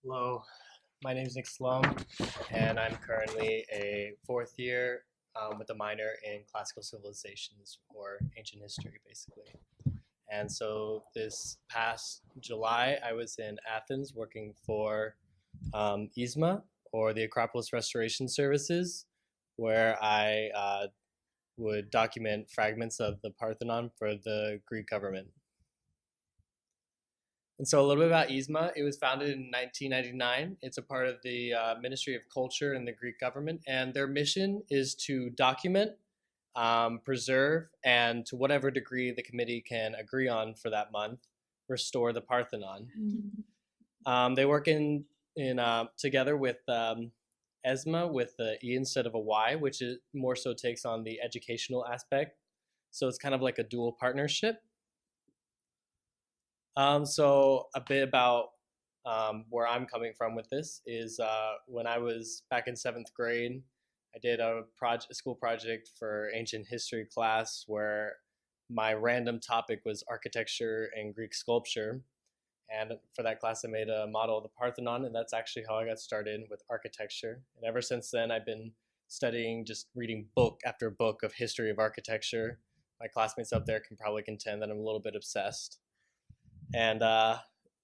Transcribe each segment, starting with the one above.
Hello, my name is Nick Sloan, and I'm currently a fourth year with a minor in classical civilizations or ancient history, basically. And so this past July, I was in Athens working for ISMA, or the Acropolis Restoration Services, where I would document fragments of the Parthenon for the Greek government. And so a little bit about ISMA. It was founded in 1999. It's a part of the Ministry of Culture in the Greek government, and their mission is to document, preserve, and to whatever degree the committee can agree on for that month, restore the Parthenon. They work in together with ESMA with the E instead of a Y, which is more so takes on the educational aspect. So it's kind of like a dual partnership. So a bit about where I'm coming from with this is when I was back in seventh grade, I did a school project for ancient history class where my random topic was architecture and Greek sculpture. And for that class, I made a model of the Parthenon, and that's actually how I got started with architecture. And ever since then, I've been studying, just reading book after book of history of architecture. My classmates up there can probably contend that I'm a little bit obsessed. And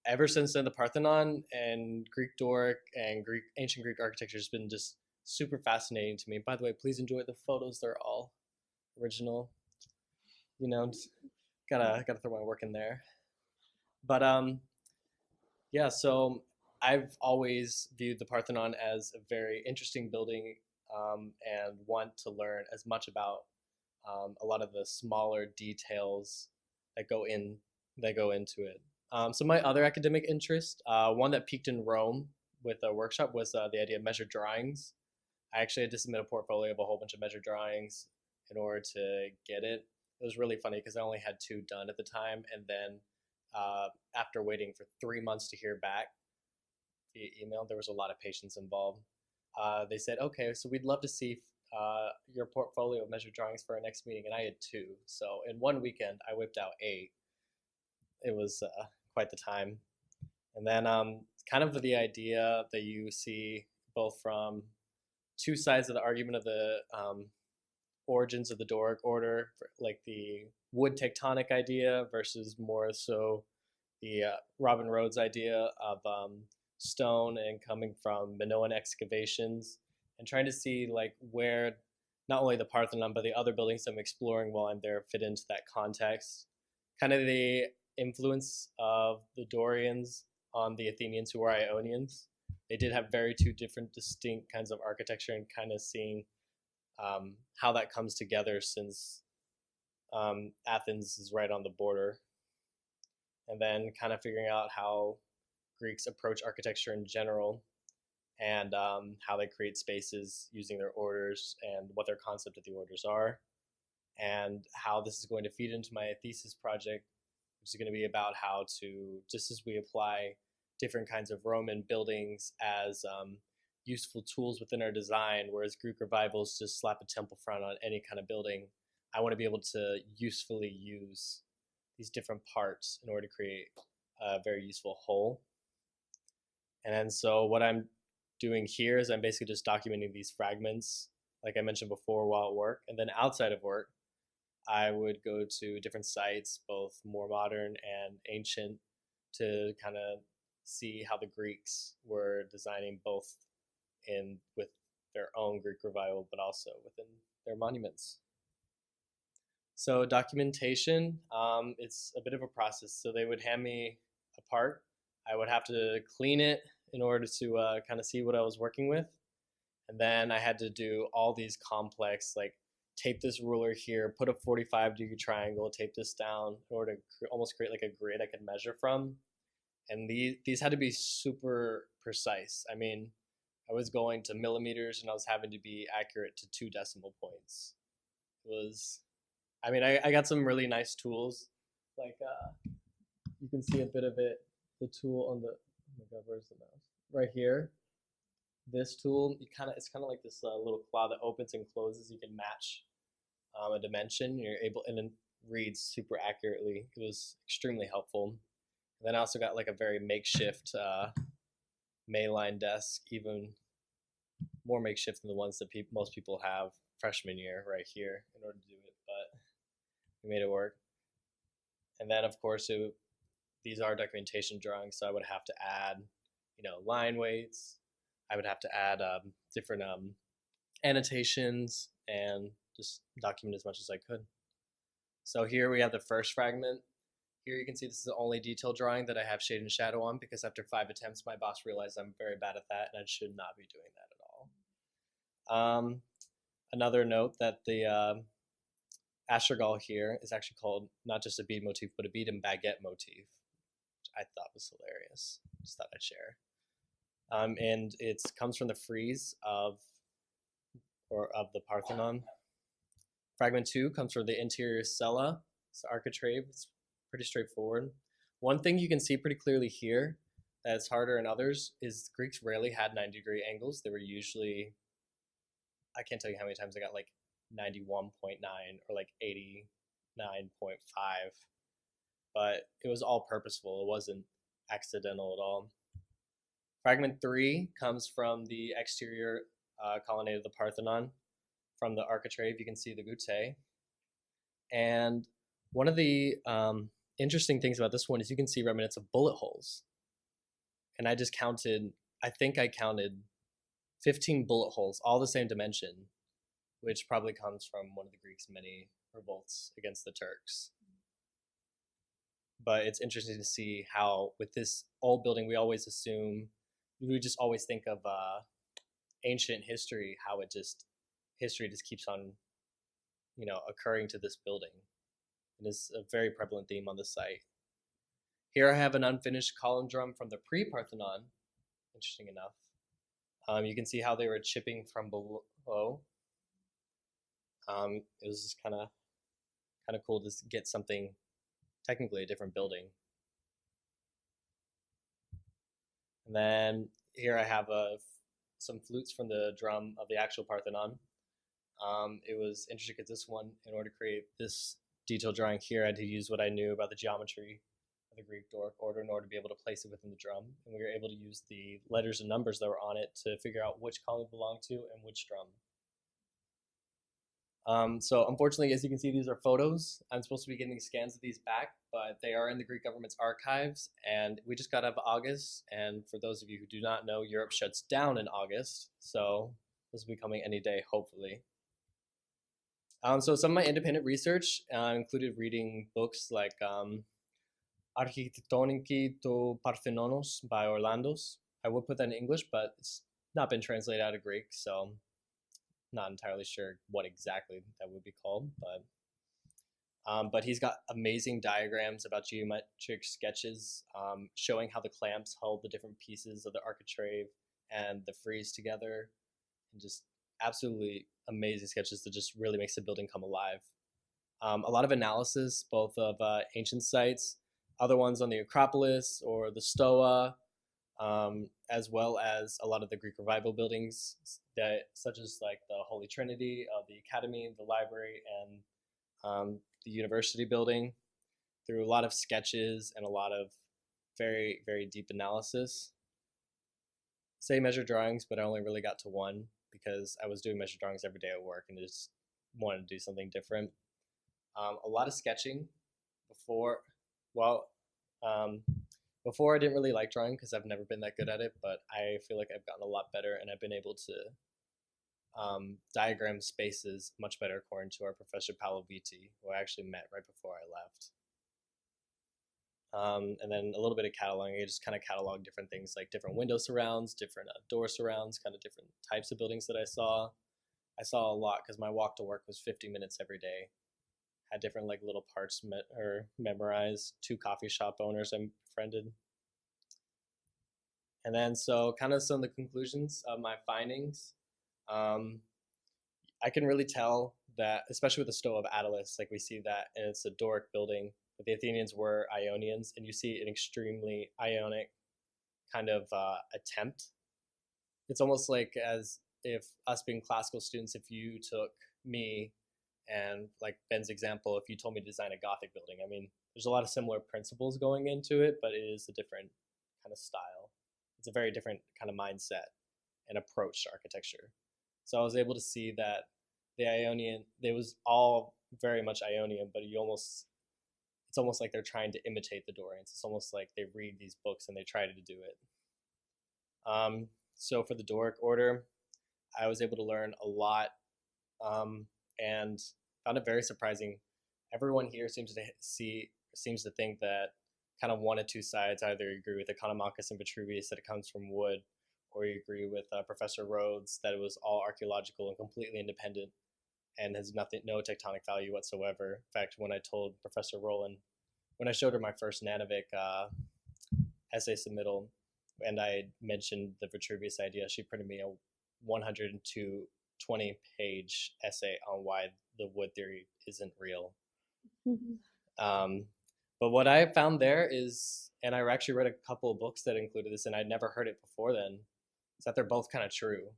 ever since then, the Parthenon and Greek Doric and ancient Greek architecture has been just super fascinating to me. By the way, please enjoy the photos; they're all original. You know, just gotta throw my work in there. But yeah. So I've always viewed the Parthenon as a very interesting building and want to learn as much about a lot of the smaller details that go into it. So my other academic interest, one that peaked in Rome with a workshop, was the idea of measured drawings. I actually had to submit a portfolio of a whole bunch of measured drawings in order to get it. It was really funny because I only had two done at the time, and then after waiting for 3 months to hear back via email, there was a lot of patience involved. They said, "Okay, so we'd love to see your portfolio of measured drawings for our next meeting," and I had two. So in one weekend, I whipped out eight. It was quite the time. And then kind of the idea that you see both from two sides of the argument of the origins of the Doric order, like the wood tectonic idea versus more so the Robin Rhodes idea of stone and coming from Minoan excavations, and trying to see like where not only the Parthenon but the other buildings I'm exploring while I'm there fit into that context. Kind of the influence of the Dorians on the Athenians who were Ionians. They did have very two different distinct kinds of architecture, and kind of seeing how that comes together since Athens is right on the border. And then kind of figuring out how Greeks approach architecture in general, and how they create spaces using their orders and what their concept of the orders are, and how this is going to feed into my thesis project, which is going to be about how to, just as we apply different kinds of Roman buildings as useful tools within our design, whereas Greek revivals just slap a temple front on any kind of building, I want to be able to usefully use these different parts in order to create a very useful whole. And then so what I'm doing here is I'm basically just documenting these fragments, like I mentioned before, while at work. And then outside of work, I would go to different sites, both more modern and ancient, to kind of see how the Greeks were designing both with their own Greek revival, but also within their monuments. So documentation, it's a bit of a process. So they would hand me a part. I would have to clean it in order to kind of see what I was working with. And then I had to do all these complex, like tape this ruler here, put a 45-degree triangle, tape this down in order to almost create like a grid I could measure from. And these had to be super precise. I mean, I was going to millimeters and I was having to be accurate to 2 decimal points. It was, I mean, I got some really nice tools. Like you can see a bit of it, the tool on the, oh my God, where's the mouse? Right here. This tool, it's kind of like this little claw that opens and closes. You can match a dimension. You're able, and then reads super accurately. It was extremely helpful. And then I also got like a very makeshift Mayline desk, even more makeshift than the ones that most people have freshman year right here in order to do it, but we made it work. And then, of course, these are documentation drawings, so I would have to add, line weights. I would have to add different annotations and just document as much as I could. So here we have the first fragment. Here you can see this is the only detail drawing that I have shade and shadow on, because after 5 attempts, my boss realized I'm very bad at that and I should not be doing that at all. Another note that the astragal here is actually called not just a bead motif, but a bead and baguette motif, which I thought was hilarious. Just thought I'd share. And it comes from the frieze of the Parthenon. Fragment 2 comes from the interior cella. It's the architrave. It's pretty straightforward. One thing you can see pretty clearly here that's harder in others is Greeks rarely had 90-degree angles. They were usually, I can't tell you how many times I got like 91.9 or like 89.5, but it was all purposeful. It wasn't accidental at all. Fragment 3 comes from the exterior colonnade of the Parthenon. From the architrave, you can see the goutte. And one of the interesting things about this one is you can see remnants of bullet holes. And I just counted, I think I counted 15 bullet holes, all the same dimension, which probably comes from one of the Greeks' many revolts against the Turks. But it's interesting to see how with this old building, we just always think of ancient history, how history just keeps on, occurring to this building. It is a very prevalent theme on the site. Here I have an unfinished column drum from the pre-Parthenon, interesting enough. You can see how they were chipping from below. It was just kind of cool to get something, technically a different building. And then here I have some flutes from the drum of the actual Parthenon. It was interesting because this one, in order to create this detail drawing here, I had to use what I knew about the geometry of the Greek Doric order in order to be able to place it within the drum. And we were able to use the letters and numbers that were on it to figure out which column it belonged to and which drum. So unfortunately, as you can see, these are photos. I'm supposed to be getting scans of these back, but they are in the Greek government's archives, and we just got out of August. And for those of you who do not know, Europe shuts down in August, so this will be coming any day, hopefully. So some of my independent research included reading books like Architektoniki to Parthenonos by Orlandos. I would put that in English, but it's not been translated out of Greek, so not entirely sure what exactly that would be called. But he's got amazing diagrams about geometric sketches showing how the clamps hold the different pieces of the architrave and the frieze together, and just absolutely amazing sketches that just really makes the building come alive. A lot of analysis, both of ancient sites, other ones on the Acropolis or the Stoa, as well as a lot of the Greek Revival buildings, such as like the Holy Trinity, the Academy, the library, and the university building, through a lot of sketches and a lot of very, very deep analysis. Say measure drawings, but I only really got to one because I was doing measure drawings every day at work and just wanted to do something different. A lot of sketching before I didn't really like drawing because I've never been that good at it, but I feel like I've gotten a lot better and I've been able to diagram spaces much better according to our professor Paolo Vitti, who I actually met right before I left. And then a little bit of cataloging. I just kind of catalog different things like different window surrounds, different door surrounds, kind of different types of buildings that I saw. I saw a lot because my walk to work was 50 minutes every day. Had different like little parts memorized. 2 coffee shop owners I befriended. And then so kind of some of the conclusions of my findings. I can really tell that, especially with the Stoa of Attalus, like we see that, and it's a Doric building, but the Athenians were Ionians, and you see an extremely Ionic kind of attempt. It's almost like as if us being classical students, if you took me and like Ben's example, if you told me to design a Gothic building, I mean, there's a lot of similar principles going into it, but it is a different kind of style. it's a very different kind of mindset and approach to architecture. So I was able to see that the Ionian, it was all very much Ionian, but it's almost like they're trying to imitate the Dorians. It's almost like they read these books and they try to do it. So for the Doric order, I was able to learn a lot, and found it very surprising. Everyone here seems to think that kind of one of two sides. Either you agree with Economachus and Vitruvius that it comes from wood, or you agree with Professor Rhodes that it was all archaeological and completely independent and has no tectonic value whatsoever. In fact, when I told Professor Rowland, when I showed her my first Nanovic essay submittal, and I mentioned the Vitruvius idea, she printed me a 120-page essay on why the wood theory isn't real. But what I found there is, and I actually read a couple of books that included this, and I'd never heard it before then, is that they're both kind of true.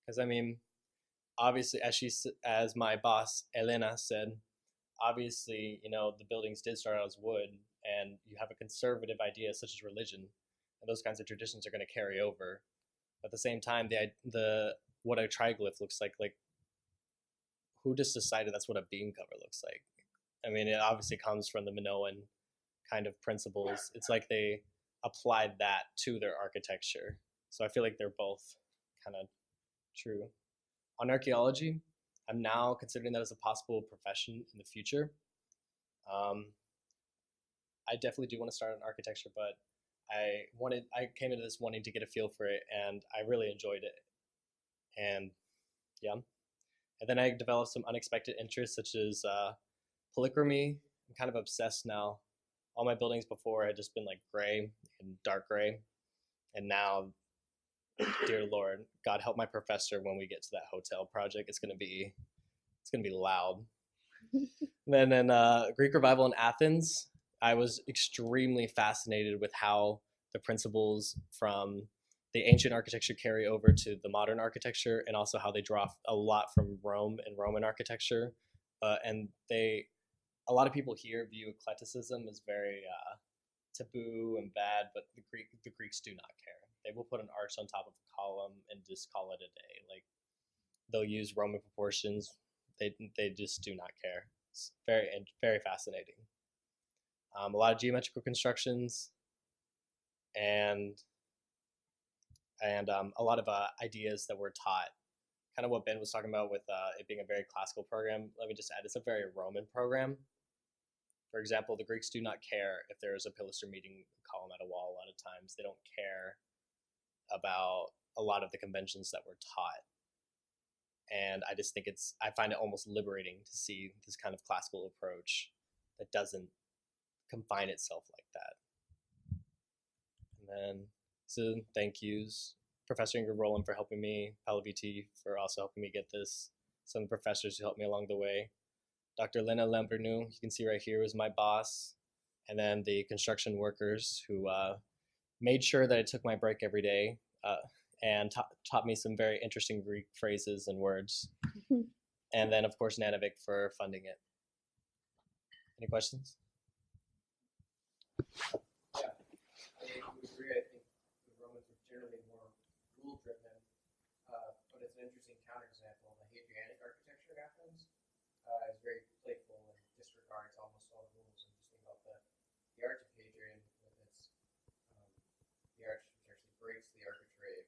Because I mean, obviously, as my boss Elena said, obviously, the buildings did start out as wood, and you have a conservative idea such as religion, and those kinds of traditions are going to carry over. At the same time, what a triglyph looks like who just decided that's what a beam cover looks like? I mean, it obviously comes from the Minoan kind of principles. It's like they applied that to their architecture. So I feel like they're both kind of true. On archaeology, I'm now considering that as a possible profession in the future. I definitely do want to start in architecture, but I came into this wanting to get a feel for it, and I really enjoyed it. And yeah. And then I developed some unexpected interests, such as polychromy. I'm kind of obsessed now. All my buildings before had just been like gray and dark gray. And now, dear Lord, God help my professor when we get to that hotel project. It's gonna be loud. Then in Greek Revival in Athens, I was extremely fascinated with how the principles from the ancient architecture carry over to the modern architecture, and also how they draw a lot from Rome and Roman architecture. And a lot of people here view eclecticism as very taboo and bad, but the Greeks do not care. They will put an arch on top of a column and just call it a day. Like, they'll use Roman proportions. They just do not care. It's very, very fascinating. A lot of geometrical constructions, and a lot of ideas that were taught. Kind of what Ben was talking about with it being a very classical program. Let me just add, it's a very Roman program. For example, the Greeks do not care if there is a pilaster meeting column at a wall. A lot of times they don't care about a lot of the conventions that were taught. And I just think I find it almost liberating to see this kind of classical approach that doesn't confine itself like that. And then, so thank yous. Professor Ingrid Rowland for helping me, Palaviti for also helping me get this, some professors who helped me along the way. Dr. Lena Lambernou, you can see right here, was my boss. And then the construction workers who made sure that I took my break every day and taught me some very interesting Greek phrases and words. And then, of course, Nanovic for funding it. Any questions? Yeah, I would agree. I think the Romans were generally more rule-driven, but it's an interesting counterexample. The Hadrianic architecture of Athens is very playful and disregards almost all the rules. And just think about the arch of Hadrian with its the arch which actually breaks the architrave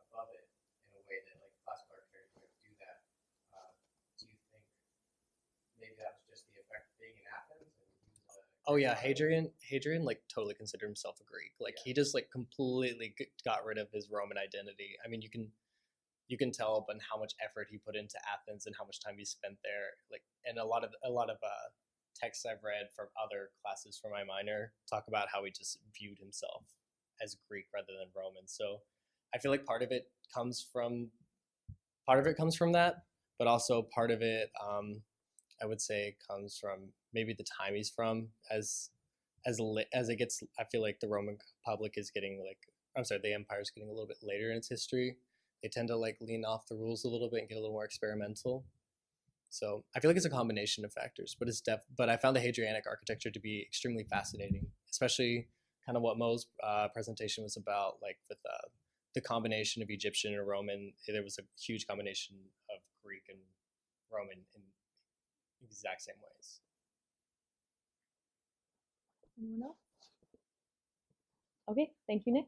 above it in a way that like classical architecture would do that. Do you think maybe that was just the effect of being in Athens? Oh yeah, Hadrian like totally considered himself a Greek. Like, he just like completely got rid of his Roman identity. I mean, you can tell by how much effort he put into Athens and how much time he spent there. Like, and a lot of texts I've read from other classes for my minor talk about how he just viewed himself as Greek rather than Roman. So I feel like part of it comes from that, but also part of it I would say comes from maybe the time he's from. As it gets, I feel like the Roman Republic is getting the Empire is getting a little bit later in its history. They tend to like lean off the rules a little bit and get a little more experimental. So I feel like it's a combination of factors, but I found the Hadrianic architecture to be extremely fascinating, especially kind of what Mo's presentation was about, like with the combination of Egyptian and Roman. There was a huge combination of Greek and Roman in exact same ways. Anyone else? Okay, thank you, Nick.